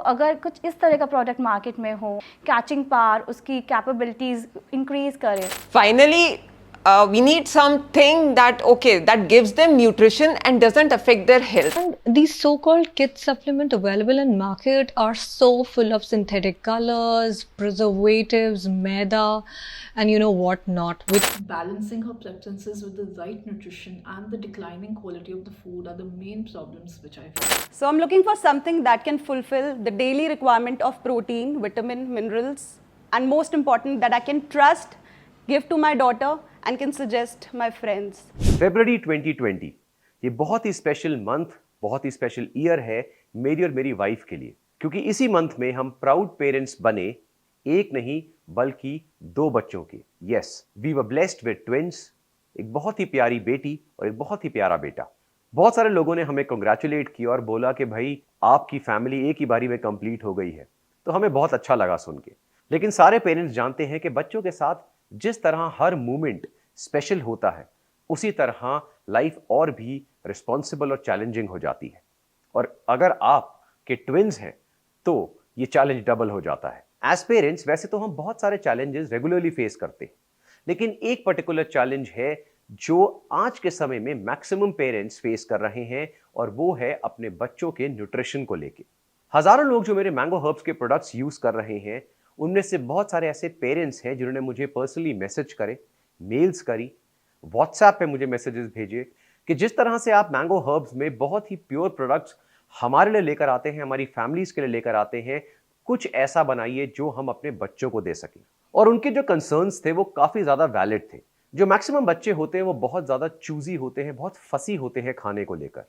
अगर कुछ इस तरह का प्रोडक्ट मार्केट में हो, कैचिंग पावर, उसकी कैपेबिलिटीज इंक्रीज करे। Finally, we need something that gives them nutrition and doesn't affect their health. And these so-called kid supplement available in market are so full of synthetic colors, preservatives, maida, and you know what not. With Balancing her preferences with the right nutrition and the declining quality of the food are the main problems which I face. So I'm looking for something that can fulfill the daily requirement of protein, vitamin, minerals, and most important, that I can trust, give to my daughter, and can suggest my friends. February 2020 ये बहुत ही special month, बहुत ही special year है मेरी और मेरी wife के लिए, क्योंकि इसी मंथ में हम प्राउड पेरेंट्स बने, एक नहीं बल्कि 2 बच्चों के। Yes, we were blessed with twins, एक बहुत ही प्यारी बेटी और एक बहुत ही प्यारा बेटा। बहुत सारे लोगों ने हमें कंग्रेचुलेट किया और बोला कि भाई आपकी फैमिली एक ही बारी में कंप्लीट हो गई है, तो हमें बहुत अच्छा लगा सुन के। लेकिन सारे पेरेंट्स जानते हैं कि बच्चों के साथ जिस तरह हर मोमेंट स्पेशल होता है, उसी तरह लाइफ और भी रिस्पॉन्सिबल और चैलेंजिंग हो जाती है। और अगर आप के ट्विंस हैं तो ये चैलेंज डबल हो जाता है। एज पेरेंट्स वैसे तो हम बहुत सारे चैलेंजेस रेगुलरली फेस करते हैं, लेकिन एक पर्टिकुलर चैलेंज है जो आज के समय में मैक्सिमम पेरेंट्स फेस कर रहे हैं, और वो है अपने बच्चों के न्यूट्रिशन को लेके। हजारों लोग जो मेरे मैंगो हर्ब्स के प्रोडक्ट्स यूज कर रहे हैं, उनमें से बहुत सारे ऐसे पेरेंट्स हैं जिन्होंने मुझे पर्सनली मैसेज करे, मेल्स करी, व्हाट्सएप पे मुझे मैसेजेस भेजे कि जिस तरह से आप मैंगो हर्ब्स में बहुत ही प्योर प्रोडक्ट्स हमारे लिए लेकर आते हैं, हमारी फैमिलीज के लिए लेकर आते हैं, कुछ ऐसा बनाइए जो हम अपने बच्चों को दे सकें। और उनके जो कंसर्न्स थे वो काफ़ी ज़्यादा वैलिड थे। जो मैक्सिमम बच्चे होते हैं वो बहुत ज़्यादा चूजी होते हैं, बहुत फसी होते हैं खाने को लेकर,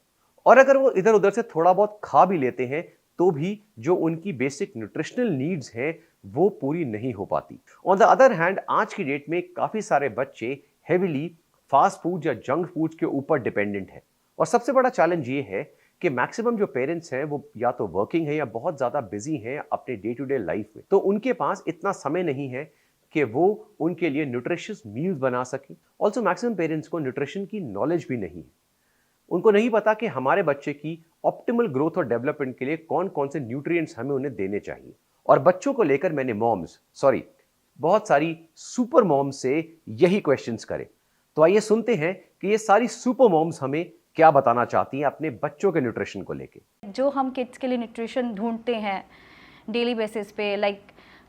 और अगर वो इधर उधर से थोड़ा बहुत खा भी लेते हैं तो भी जो उनकी बेसिक न्यूट्रिशनल नीड्स हैं वो पूरी नहीं हो पाती। ऑन द अदर हैंड आज की डेट में काफ़ी सारे बच्चे हेविली फास्ट फूड या जंक फूड के ऊपर डिपेंडेंट हैं। और सबसे बड़ा चैलेंज ये है कि मैक्सिमम जो पेरेंट्स हैं वो या तो वर्किंग है या बहुत ज़्यादा बिजी हैं अपने डे टू डे लाइफ में, तो उनके पास इतना समय नहीं है कि वो उनके लिए न्यूट्रिशियस मील्स बना सकें। ऑल्सो मैक्सिमम पेरेंट्स को न्यूट्रिशन की नॉलेज भी नहीं है। उनको नहीं पता कि हमारे बच्चे की ऑप्टिमल ग्रोथ और डेवलपमेंट के लिए कौन कौन से न्यूट्रिएंट्स हमें उन्हें देने चाहिए। और बच्चों को लेकर मैंने बहुत सारी सुपर मॉम्स से यही क्वेश्चंस करे। तो आइए सुनते हैं कि ये सारी सुपर मॉम्स हमें क्या बताना चाहती हैं अपने बच्चों के न्यूट्रिशन को लेके। जो हम किड्स के लिए न्यूट्रिशन ढूंढते हैं डेली बेसिस पे, लाइक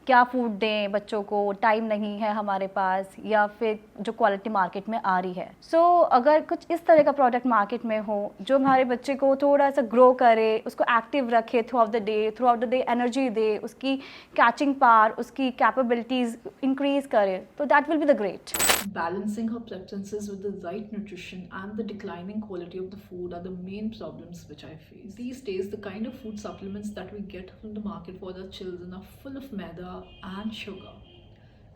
क्या फूड दें बच्चों को, टाइम नहीं है हमारे पास, या फिर जो क्वालिटी मार्केट में आ रही है। सो अगर कुछ इस तरह का प्रोडक्ट मार्केट में हो जो हमारे बच्चे को थोड़ा सा ग्रो करे, उसको एक्टिव रखे throughout the day energy दे, उसकी कैचिंग पावर, उसकी कैपेबिलिटीज इंक्रीज करे, तो that will be the great. Balancing her preferences with the right nutrition and the declining quality of the food are the main problems which I face. These days, the kind of food supplements that we get from the market for the children are full of maida and sugar.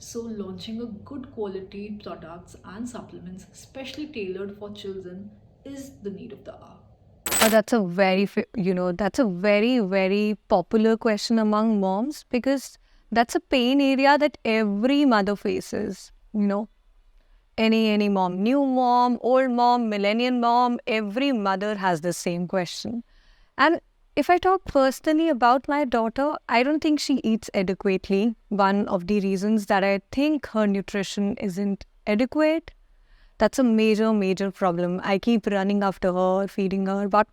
So launching a good quality products and supplements specially tailored for children is the need of the hour. that's a that's a very, very popular question among moms, because that's a pain area that every mother faces, Any mom, new mom, old mom, millennial mom, every mother has the same question. And if I talk personally about my daughter, I don't think she eats adequately. One of the reasons that I think her nutrition isn't adequate, that's a major, major problem. I keep running after her, feeding her, but,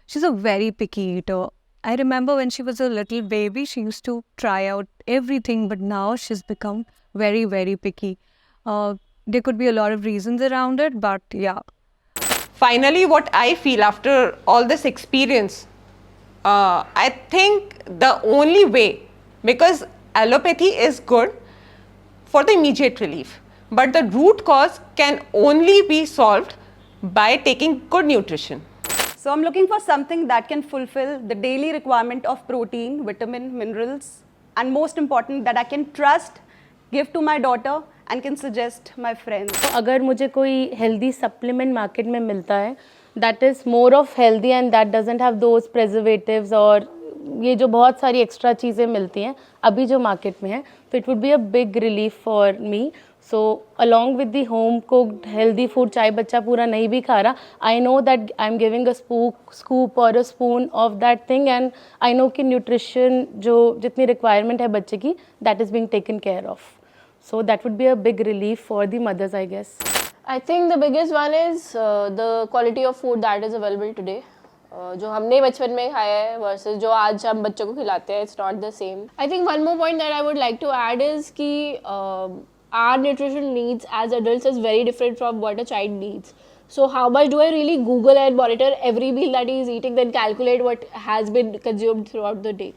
she's a very picky eater. I remember when she was a little baby, she used to try out everything, but now she's become very, very picky. There could be a lot of reasons around it, but yeah. Finally, what I feel after all this experience, I think the only way, because allopathy is good for the immediate relief, but the root cause can only be solved by taking good nutrition. So I'm looking for something that can fulfill the daily requirement of protein, vitamin, minerals, and most important, that I can trust, give to my daughter, and can suggest my friends. तो अगर मुझे कोई healthy supplement market में मिलता है that is more of healthy and that doesn't have those preservatives और ये जो बहुत सारी एक्स्ट्रा चीज़ें मिलती हैं अभी जो मार्केट में है, तो it would be a big relief for me. So along with the home cooked healthy food, चाहे बच्चा पूरा नहीं भी खा रहा, I know that I'm giving a scoop or a spoon of that thing, and I know कि nutrition जो जितनी requirement है बच्चे की, that is being taken care of. So that would be a big relief for the mothers, I guess. I think the biggest one is the quality of food that is available today. जो हमने बचपन में खाया है versus जो आज हम बच्चों को खिलाते हैं, it's not the same. I think one more point that I would like to add is कि our nutrition needs as adults is very different from what a child needs. So how much do I really Google and monitor every meal that he is eating, then calculate what has been consumed throughout the day?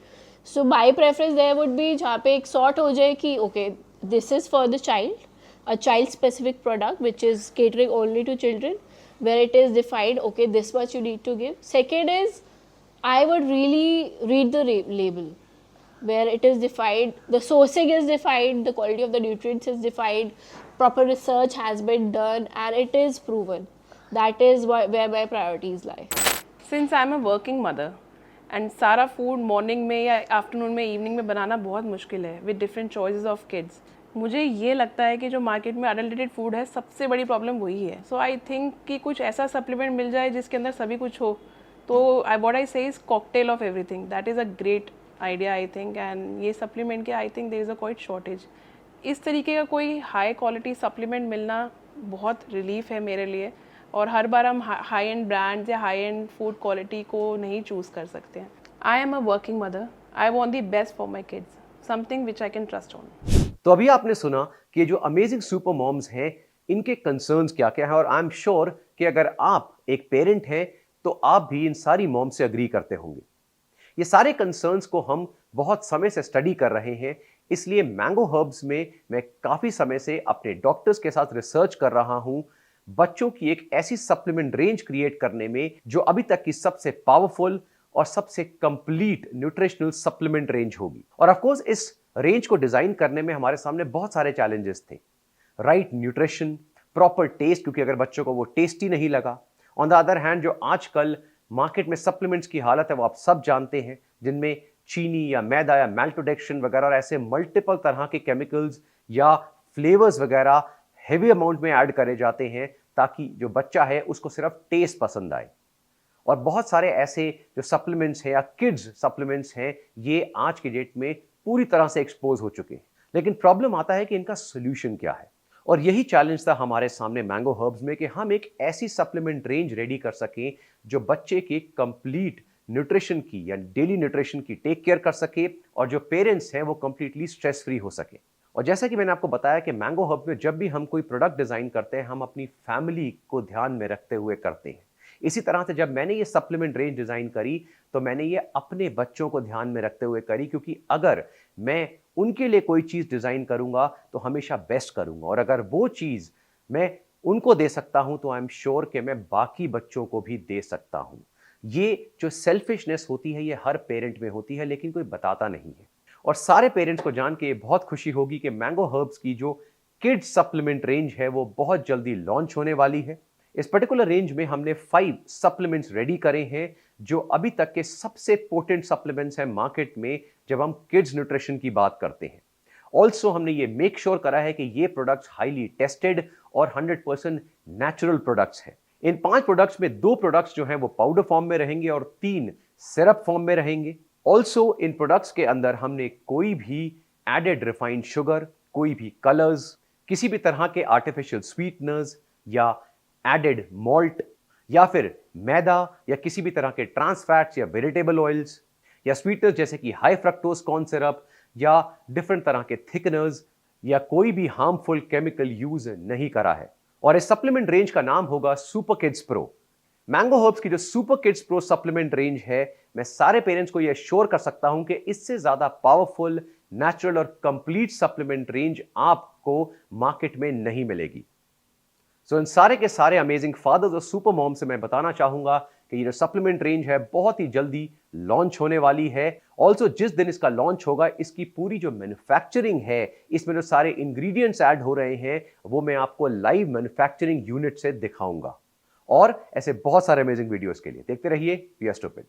So my preference there would be जहाँ पे एक sort हो जाए कि okay, this is for the child, a child specific product which is catering only to children, where it is defined okay, this much you need to give. Second is I would really read the label, where it is defined, the sourcing is defined, the quality of the nutrients is defined, proper research has been done, and it is proven. That is where my priorities lie. Since I'm a working mother and सारा food morning में या afternoon में evening में बनाना बहुत मुश्किल है with different choices of kids, मुझे ये लगता है कि जो मार्केट में अडल्टेटेड फूड है सबसे बड़ी प्रॉब्लम वही है. सो आई थिंक कि कुछ ऐसा सप्लीमेंट मिल जाए जिसके अंदर सभी कुछ हो, तो what I say is cocktail of everything. That is a great idea I think, and ये सप्लीमेंट के I think there is a quite shortage. इस तरीके का कोई हाई क्वालिटी सप्लीमेंट मिलना बहुत रिलीफ है मेरे लिए, और हर बार हम हाई एंड ब्रांड्स या हाई एंड फूड क्वालिटी को नहीं चूज़ कर सकते हैं. I am a working mother, I want the best for my kids, something which I can trust on. तो अभी आपने सुना कि जो अमेजिंग सुपर मॉम्स हैं इनके कंसर्न्स क्या क्या है, और आई एम श्योर कि अगर आप एक पेरेंट हैं तो आप भी इन सारी मॉम से अग्री करते होंगे. ये सारे कंसर्न्स को हम बहुत समय से स्टडी कर रहे हैं, इसलिए मैंगो हर्ब्स में मैं काफ़ी समय से अपने डॉक्टर्स के साथ रिसर्च कर रहा हूं बच्चों की एक ऐसी सप्लीमेंट रेंज क्रिएट करने में जो अभी तक की सबसे पावरफुल और सबसे कंप्लीट न्यूट्रिशनल सप्लीमेंट रेंज होगी. और ऑफ कोर्स इस रेंज को डिजाइन करने में हमारे सामने बहुत सारे चैलेंजेस थे. राइट न्यूट्रिशन, प्रॉपर टेस्ट, क्योंकि अगर बच्चों को वो टेस्टी नहीं लगा. ऑन द अदर हैंड जो आजकल मार्केट में सप्लीमेंट्स की हालत है वो आप सब जानते हैं, जिनमें चीनी या मैदा या मैल्टोडेक्शन वगैरह और ऐसे मल्टीपल तरह के केमिकल्स या फ्लेवर्स वगैरह हेवी अमाउंट में ऐड करे जाते हैं ताकि जो बच्चा है उसको सिर्फ टेस्ट पसंद आए. और बहुत सारे ऐसे जो सप्लीमेंट्स हैं या किड्स सप्लीमेंट्स हैं ये आज की डेट में पूरी तरह से एक्सपोज हो चुके हैं. लेकिन प्रॉब्लम आता है कि इनका सोल्यूशन क्या है, और यही चैलेंज था हमारे सामने मैंगो हर्ब्स में कि हम एक ऐसी सप्लीमेंट रेंज रेडी कर सकें जो बच्चे के कंप्लीट न्यूट्रिशन की या डेली न्यूट्रिशन की टेक केयर कर सके, और जो पेरेंट्स हैं वो कंप्लीटली स्ट्रेस फ्री हो सके. और जैसा कि मैंने आपको बताया कि मैंगो हर्ब्स में जब भी हम कोई प्रोडक्ट डिजाइन करते हैं हम अपनी फैमिली को ध्यान में रखते हुए करते हैं. इसी तरह से जब मैंने ये सप्लीमेंट रेंज डिजाइन करी तो मैंने ये अपने बच्चों को ध्यान में रखते हुए करी, क्योंकि अगर मैं उनके लिए कोई चीज़ डिज़ाइन करूंगा तो हमेशा बेस्ट करूंगा, और अगर वो चीज़ मैं उनको दे सकता हूं तो आई एम श्योर कि मैं बाकी बच्चों को भी दे सकता हूं. ये जो सेल्फिशनेस होती है ये हर पेरेंट में होती है, लेकिन कोई बताता नहीं है. और सारे पेरेंट्स को जान के बहुत खुशी होगी कि मैंगो हर्ब्स की जो किड्स सप्लीमेंट रेंज है वो बहुत जल्दी लॉन्च होने वाली है. इस पर्टिकुलर रेंज में हमने 5 सप्लीमेंट्स रेडी करे हैं जो अभी तक के सबसे पोटेंट सप्लीमेंट्स हैं मार्केट में जब हम किड्स न्यूट्रिशन की बात करते हैं. ऑल्सो हमने ये मेक श्योर करा है कि ये प्रोडक्ट्स हाईली टेस्टेड और 100% नेचुरल प्रोडक्ट्स हैं. इन 5 प्रोडक्ट्स में 2 प्रोडक्ट्स जो हैं वो पाउडर फॉर्म में रहेंगे और 3 सिरप फॉर्म में रहेंगे. ऑल्सो इन प्रोडक्ट्स के अंदर हमने कोई भी एडेड रिफाइंड शुगर, कोई भी कलर्स, किसी भी तरह के आर्टिफिशियल स्वीटनर्स या एडेड मॉल्ट या फिर मैदा या किसी भी तरह के ट्रांस फैट्स या वेजिटेबल ऑयल्स या स्वीटनर्स जैसे कि हाई फ्रक्टोज कॉर्न सिरप या डिफरेंट तरह के थिकनर्स या कोई भी हार्मफुल केमिकल यूज नहीं करा है. और इस सप्लीमेंट रेंज का नाम होगा super kids pro. Mango herbs की जो super kids pro supplement range है, मैं सारे पेरेंट्स को यह श्योर कर सकता हूं कि इससे ज्यादा पावरफुल, नेचुरल और कंप्लीट सप्लीमेंट रेंज आपको मार्केट में नहीं मिलेगी. इन सारे के सारे अमेजिंग फादर्स और सुपर मॉम से मैं बताना चाहूंगा कि ये जो सप्लीमेंट रेंज है बहुत ही जल्दी लॉन्च होने वाली है. ऑल्सो जिस दिन इसका लॉन्च होगा इसकी पूरी जो मैन्युफैक्चरिंग है, इसमें जो सारे इंग्रेडिएंट्स ऐड हो रहे हैं वो मैं आपको लाइव मैन्युफैक्चरिंग यूनिट से दिखाऊंगा. और ऐसे बहुत सारे अमेजिंग वीडियोस के लिए देखते रहिए वी आर स्टूपिड.